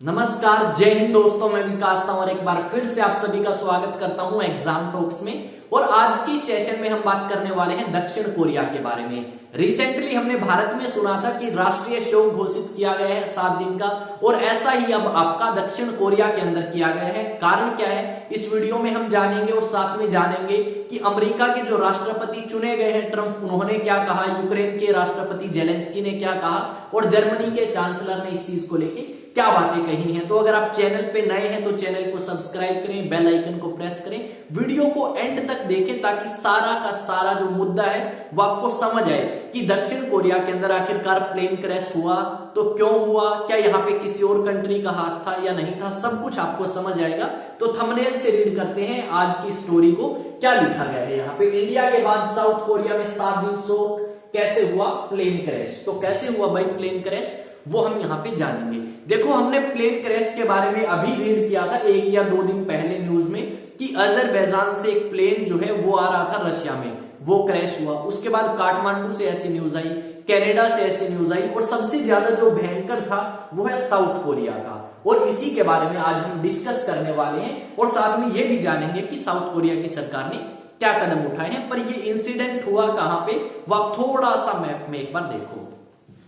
नमस्कार, जय हिंद दोस्तों। मैं विकास था और एक बार फिर से आप सभी का स्वागत करता हूं एग्जाम टॉक्स में। और आज की सेशन में हम बात करने वाले हैं दक्षिण कोरिया के बारे में। रिसेंटली हमने भारत में सुना था कि राष्ट्रीय शोक घोषित किया गया है 7 दिन का, और ऐसा ही अब आपका दक्षिण कोरिया के अंदर किया गया है। कारण क्या है इस वीडियो में हम जानेंगे, और साथ में जानेंगे कि अमेरिका के जो राष्ट्रपति चुने गए हैं ट्रंप, उन्होंने क्या कहा, यूक्रेन के राष्ट्रपति जेलेंस्की ने क्या कहा, और जर्मनी के चांसलर ने इस चीज को लेकर क्या बातें कही हैं। तो अगर आप चैनल पे नए हैं तो चैनल को सब्सक्राइब करें, बेल आइकन को प्रेस करें, वीडियो को एंड तक देखें ताकि सारा का सारा जो मुद्दा है वो आपको समझ आए कि दक्षिण कोरिया के अंदर आखिरकार प्लेन क्रैश हुआ तो क्यों हुआ, क्या यहाँ पे किसी और कंट्री का हाथ था या नहीं था, सब कुछ आपको समझ आएगा। तो थंबनेल से रीड करते हैं आज की स्टोरी को, क्या लिखा गया है यहाँ पे। इंडिया के बाद साउथ कोरिया में 7 दिन शोक, कैसे हुआ प्लेन क्रैश। तो कैसे हुआ भाई प्लेन क्रैश, वो हम यहाँ पे जानेंगे। देखो, हमने प्लेन क्रैश के बारे में अभी रीड किया था 1 या 2 दिन पहले न्यूज में कि अजरबैजान से एक प्लेन जो है वो आ रहा था रशिया में, वो क्रैश हुआ। उसके बाद काठमांडू से ऐसी न्यूज आई, कनाडा से ऐसी न्यूज आई, और सबसे ज्यादा जो भयंकर था वो है साउथ कोरिया का। और इसी के बारे में आज हम डिस्कस करने वाले हैं, और साथ में ये भी जानेंगे कि साउथ कोरिया की सरकार ने क्या कदम उठाए हैं। पर ये इंसिडेंट हुआ कहां पे, वो आप थोड़ा सा मैप में एक बार देखो।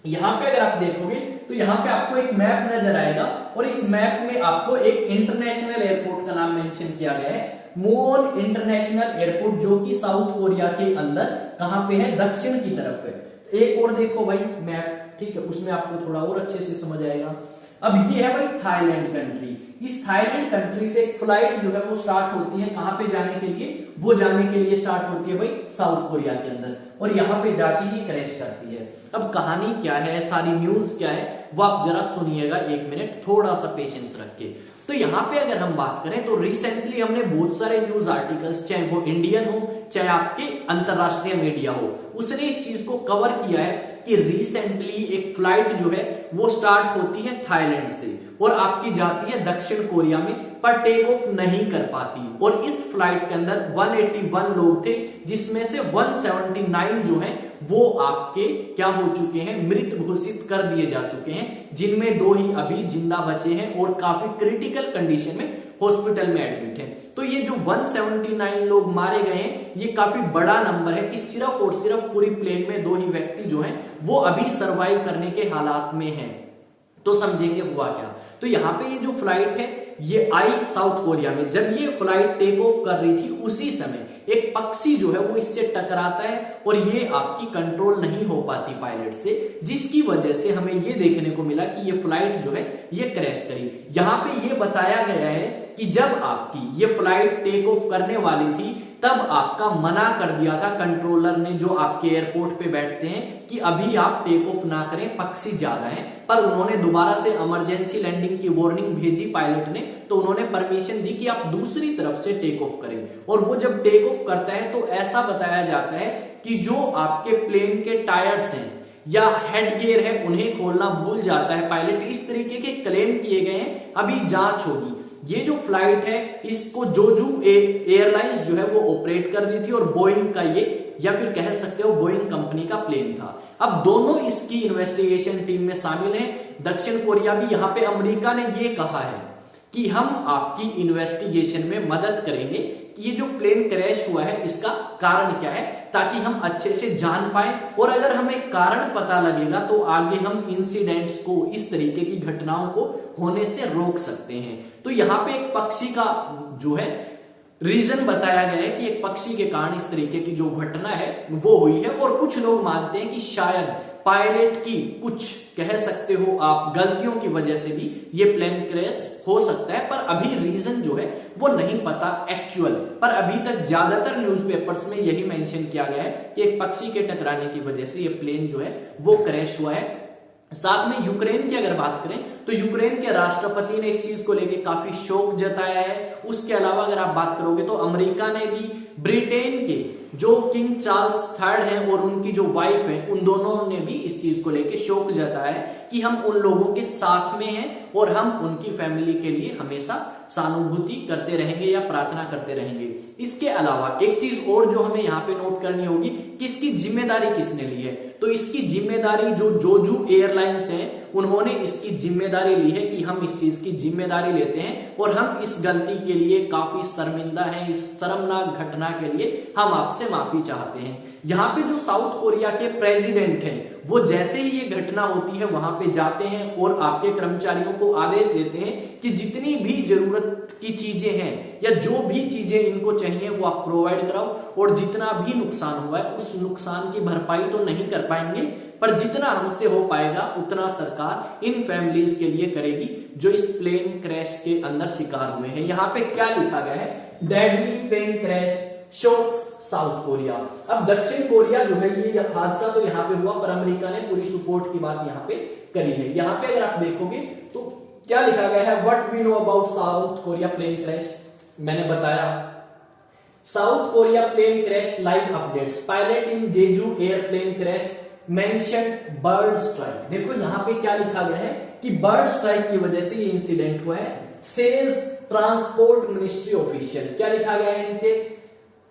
यहां पे अगर आप देखोगे तो यहां पे आपको एक मैप नजर आएगा, और इस मैप में आपको एक इंटरनेशनल एयरपोर्ट का नाम मेंशन किया गया है, मोन इंटरनेशनल एयरपोर्ट, जो कि साउथ कोरिया के अंदर कहां पे है, दक्षिण की तरफ है। एक और देखो भाई मैप, ठीक है, उसमें आपको थोड़ा और अच्छे से समझ आएगा। अब ये है भाई थाईलैंड कंट्री। इस थाईलैंड कंट्री से एक फ्लाइट जो है वो स्टार्ट होती है कहां पे जाने के लिए, वो जाने के लिए स्टार्ट होती है भाई साउथ कोरिया के अंदर, और यहां पे जाके ही क्रैश करती है। अब कहानी क्या है, सारी न्यूज क्या है, वो आप जरा सुनिएगा 1 मिनट, थोड़ा सा पेशेंस रख के। तो यहाँ पे अगर हम बात करें तो रिसेंटली हमने बहुत सारे न्यूज आर्टिकल्स, चाहे वो इंडियन हो चाहे आपके अंतरराष्ट्रीय मीडिया हो, उसने इस चीज को कवर किया है कि रिसेंटली एक फ्लाइट जो है वो स्टार्ट होती है थाईलैंड से और आपकी जाती है दक्षिण कोरिया में, पर टेक ऑफ नहीं कर पाती। और इस फ्लाइट के अंदर 181 लोग थे, जिसमें से 179 जो है वो आपके क्या हो चुके हैं, मृत घोषित कर दिए जा चुके हैं, जिनमें 2 ही अभी जिंदा बचे हैं और काफी क्रिटिकल कंडीशन में हॉस्पिटल में एडमिट हैं। तो ये जो 179 लोग मारे गए हैं, ये काफी बड़ा नंबर है कि सिर्फ और सिर्फ पूरी प्लेन में 2 ही व्यक्ति जो हैं वो अभी सर्वाइव करने के हालात में हैं। तो समझेंगे हुआ क्या। तो यहाँ पे ये जो फ्लाइट है ये आई साउथ कोरिया में। जब ये फ्लाइट टेक ऑफ कर रही थी उसी समय एक पक्षी जो है वो इससे टकराता है, और ये आपकी कंट्रोल नहीं हो पाती पायलट से, जिसकी वजह से हमें ये देखने को मिला कि ये फ्लाइट जो है ये क्रैश करी। यहाँ पे ये बताया गया है कि जब आपकी ये फ्लाइट टेक ऑफ करने वाली थी तब आपका मना कर दिया था कंट्रोलर ने, जो आपके एयरपोर्ट पे बैठते हैं, कि अभी आप टेक ऑफ ना करें, पक्षी ज्यादा है। पर उन्होंने दोबारा से इमरजेंसी लैंडिंग की वार्निंग भेजी पायलट ने, तो उन्होंने परमिशन दी कि आप दूसरी तरफ से टेक ऑफ करें। और वो जब टेक ऑफ करता है तो ऐसा बताया जाता है कि जो आपके प्लेन के टायर्स हैं या हेड गियर है उन्हें खोलना भूल जाता है पायलट। इस तरीके के क्लेम किए गए हैं, अभी जांच होगी। ये जो फ्लाइट है इसको जोजू एयरलाइंस जो है वो ऑपरेट कर रही थी, और बोइंग का ये, या फिर कह सकते हो बोइंग कंपनी का प्लेन था। अब दोनों इसकी इन्वेस्टिगेशन टीम में शामिल हैं, दक्षिण कोरिया भी। यहां पे अमेरिका ने ये कहा है कि हम आपकी इन्वेस्टिगेशन में मदद करेंगे कि ये जो प्लेन क्रैश हुआ है इसका कारण क्या है, ताकि हम अच्छे से जान पाए, और अगर हमें कारण पता लगेगा तो आगे हम इंसिडेंट्स को, इस तरीके की घटनाओं को होने से रोक सकते हैं। तो यहाँ पे एक पक्षी का जो है रीजन बताया गया है कि एक पक्षी के कारण इस तरीके की जो घटना है वो हुई है। और कुछ लोग मानते हैं कि शायद पायलट की कुछ, कह सकते हो आप, गलतियों की वजह से भी ये प्लेन क्रैश हो सकता है, पर अभी रीजन जो है वो नहीं पता एक्चुअल। पर अभी तक ज्यादातर न्यूज़पेपर्स में यही मेंशन किया गया है कि एक पक्षी के टकराने की वजह से ये प्लेन जो है वो क्रैश हुआ है। साथ में यूक्रेन की अगर बात करें तो यूक्रेन के राष्ट्रपति ने इस चीज को लेकर काफी शोक जताया है। उसके अलावा अगर आप बात करोगे तो अमेरिका ने भी, ब्रिटेन के जो किंग चार्ल्स III हैं और उनकी जो वाइफ है, उन दोनों ने भी इस चीज को लेकर शोक जताया है कि हम उन लोगों के साथ में हैं और हम उनकी फैमिली के लिए हमेशा सहानुभूति करते रहेंगे या प्रार्थना करते रहेंगे। इसके अलावा एक चीज और जो हमें यहाँ पे नोट करनी होगी कि इसकी जिम्मेदारी किसने ली है। तो इसकी जिम्मेदारी जो जोजू एयरलाइंस है उन्होंने इसकी जिम्मेदारी ली है कि हम इस चीज की जिम्मेदारी लेते हैं और हम इस गलती के लिए काफी शर्मिंदा हैं। इस शर्मनाक घटना के लिए हम आपसे माफी चाहते हैं। यहाँ पे जो साउथ कोरिया के प्रेसिडेंट हैं वो जैसे ही ये घटना होती है वहां पे जाते हैं और आपके कर्मचारियों को आदेश देते हैं कि जितनी भी जरूरत की चीजें हैं या जो भी चीजें इनको चाहिए वो आप प्रोवाइड कराओ, और जितना भी नुकसान हुआ है उस नुकसान की भरपाई तो नहीं कर पाएंगे, पर जितना हमसे हो पाएगा उतना सरकार इन फैमिलीज के लिए करेगी जो इस प्लेन क्रैश के अंदर शिकार हुए हैं। यहाँ पे क्या लिखा गया है, deadly plane crash shocks South Korea. अब दक्षिण कोरिया जो है ये हादसा तो यहाँ पे हुआ, पर अमेरिका ने पूरी सपोर्ट की बात यहाँ पे करी है। यहाँ पे अगर आप देखोगे तो क्या लिखा गया है, what we know about South Korea plane crash. मैंने बताया South Korea plane crash live updates, pilot in Jeju airplane crash mentioned bird strike. देखो यहाँ पे क्या लिखा गया है कि बर्ड स्ट्राइक की वजह से ये इंसिडेंट हुआ है, सेज ट्रांसपोर्ट मिनिस्ट्री ऑफिशियल। क्या लिखा गया है नीचे,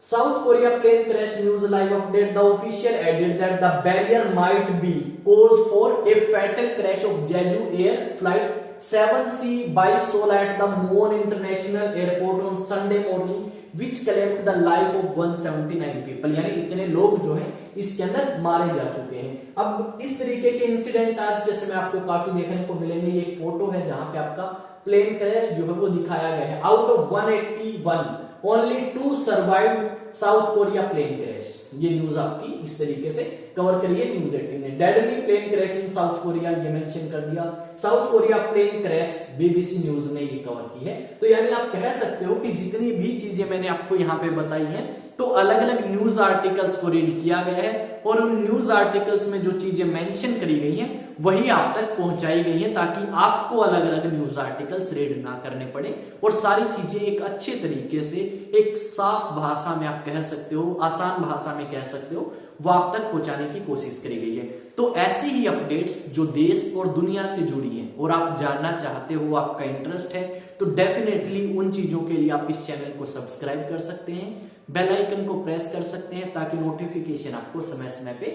South Korea plane crash news live update. The official added that the barrier might be cause for a fatal crash of Jeju Air flight 7C by Seoul at the Moon International Airport on Sunday morning, which claimed the life of 179 people. यानी इतने लोग जो हैं इसके अंदर मारे जा चुके हैं। अब इस तरीके के इंसिडेंट आज के समय आपको काफी देखने को मिलेंगे। ये एक फोटो है जहां पे आपका प्लेन क्रैश जो है वो दिखाया गया है। Out of 181 only 2 survived South Korea plane crash. ये न्यूज आपकी इस तरीके से कवर करी है न्यूज 18 ने। Deadly plane crash in South Korea ये मेंशन कर दिया। South Korea plane crash BBC news ने ये कवर की है। तो यानी आप कह सकते हो कि जितनी भी चीजें मैंने आपको यहाँ पे बताई हैं तो अलग अलग न्यूज आर्टिकल्स को रीड किया गया है और उन न्यूज आर्टिकल्स में जो चीजें मेंशन करी गई हैं वही आप तक पहुंचाई गई हैं, ताकि आपको अलग अलग न्यूज आर्टिकल्स रीड ना करने पड़े और सारी चीजें एक अच्छे तरीके से एक साफ भाषा में आप कह सकते हो, आसान भाषा में कह सकते हो, वो आप तक पहुंचाने की कोशिश करी गई है। तो ऐसी ही अपडेट्स जो देश और दुनिया से जुड़ी हैं और आप जानना चाहते हो, आपका इंटरेस्ट है, तो डेफिनेटली उन चीजों के लिए आप इस चैनल को सब्सक्राइब कर सकते हैं, बेल आइकन को प्रेस कर सकते हैं ताकि नोटिफिकेशन आपको समय समय पे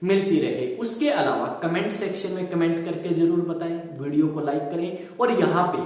मिलती रहे। उसके अलावा कमेंट सेक्शन में कमेंट करके जरूर बताएं, वीडियो को लाइक करें और यहाँ पे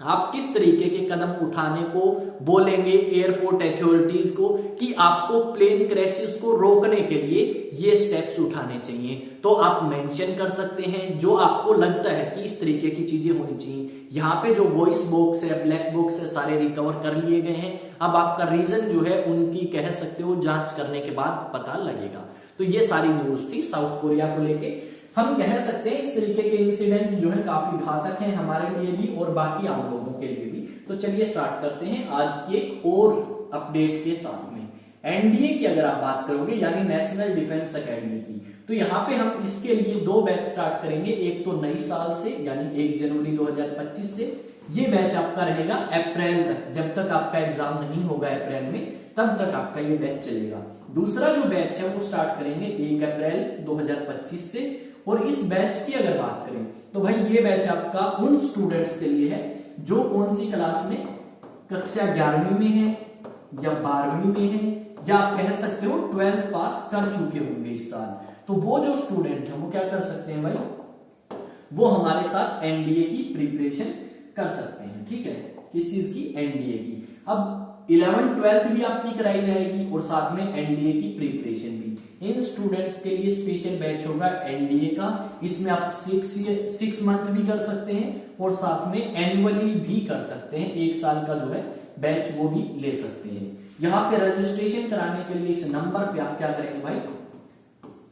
आप किस तरीके के कदम उठाने को बोलेंगे एयरपोर्ट अथॉरिटीज को कि आपको प्लेन क्रैशेस को रोकने के लिए ये स्टेप्स उठाने चाहिए। तो आप मेंशन कर सकते हैं जो आपको लगता है कि इस तरीके की चीजें होनी चाहिए। यहाँ पे जो वॉइस बॉक्स है, ब्लैक बॉक्स है, सारे रिकवर कर लिए गए हैं। अब आपका रीजन जो है उनकी कह सकते हो जांच करने के बाद पता लगेगा। तो ये सारी न्यूज थी साउथ कोरिया को लेके। हम कह सकते हैं इस तरीके के इंसिडेंट जो है काफी घातक हैं हमारे लिए भी और बाकी आम लोगों के लिए भी। तो चलिए स्टार्ट करते हैं आज की एक और अपडेट के साथ में। एनडीए की अगर आप बात करोगे यानी नेशनल डिफेंस एकेडमी की, तो यहाँ पे हम इसके लिए 2 बैच स्टार्ट करेंगे। एक तो नई साल से यानी 1 जनवरी 2025 से, ये बैच आपका रहेगा अप्रैल तक, जब तक आपका एग्जाम नहीं होगा अप्रैल में तब तक आपका ये बैच चलेगा। दूसरा जो बैच है वो स्टार्ट करेंगे 1 अप्रैल 2025 से। और इस बैच की अगर बात करें तो भाई ये बैच आपका उन स्टूडेंट्स के लिए है जो कौन सी क्लास में, कक्षा 11वीं में है या 12वीं में है या आप कह सकते हो 12th पास कर चुके होंगे इस साल। तो वो जो स्टूडेंट है वो क्या कर सकते हैं भाई, वो हमारे साथ एनडीए की प्रिपरेशन कर सकते हैं। ठीक है, किस चीज की, एनडीए की। अब 11th 12th भी आपकी कराई जाएगी और साथ में एनडीए की प्रिपरेशन भी। इन स्टूडेंट्स के लिए स्पेशल बैच होगा एनडीए का। इसमें आप 6 मंथ भी कर सकते हैं और साथ में एनुअली भी कर सकते हैं, 1 साल का जो है बैच वो भी ले सकते हैं। यहाँ पे रजिस्ट्रेशन कराने के लिए इस नंबर पे आप क्या करेंगे भाई,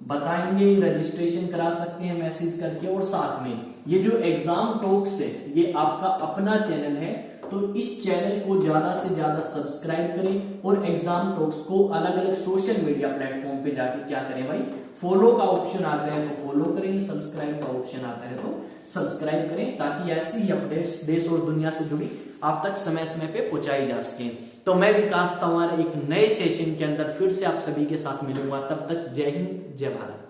बताएंगे, रजिस्ट्रेशन करा सकते हैं मैसेज करके। और साथ में ये जो एग्जाम टॉक्स है ये आपका अपना चैनल है, तो इस चैनल को ज्यादा से ज्यादा सब्सक्राइब करें और एग्जाम टॉक्स को अलग अलग सोशल मीडिया प्लेटफॉर्म पे जाके क्या करें भाई, फॉलो का ऑप्शन आता है तो फॉलो करें, सब्सक्राइब का ऑप्शन आता है तो सब्सक्राइब करें, ताकि ऐसी ही अपडेट्स देश और दुनिया से जुड़ी आप तक समय समय पे पहुंचाई जा सके। तो मैं विकास तंवर एक नए सेशन के अंदर फिर से आप सभी के साथ मिलूंगा। तब तक जय हिंद, जय भारत।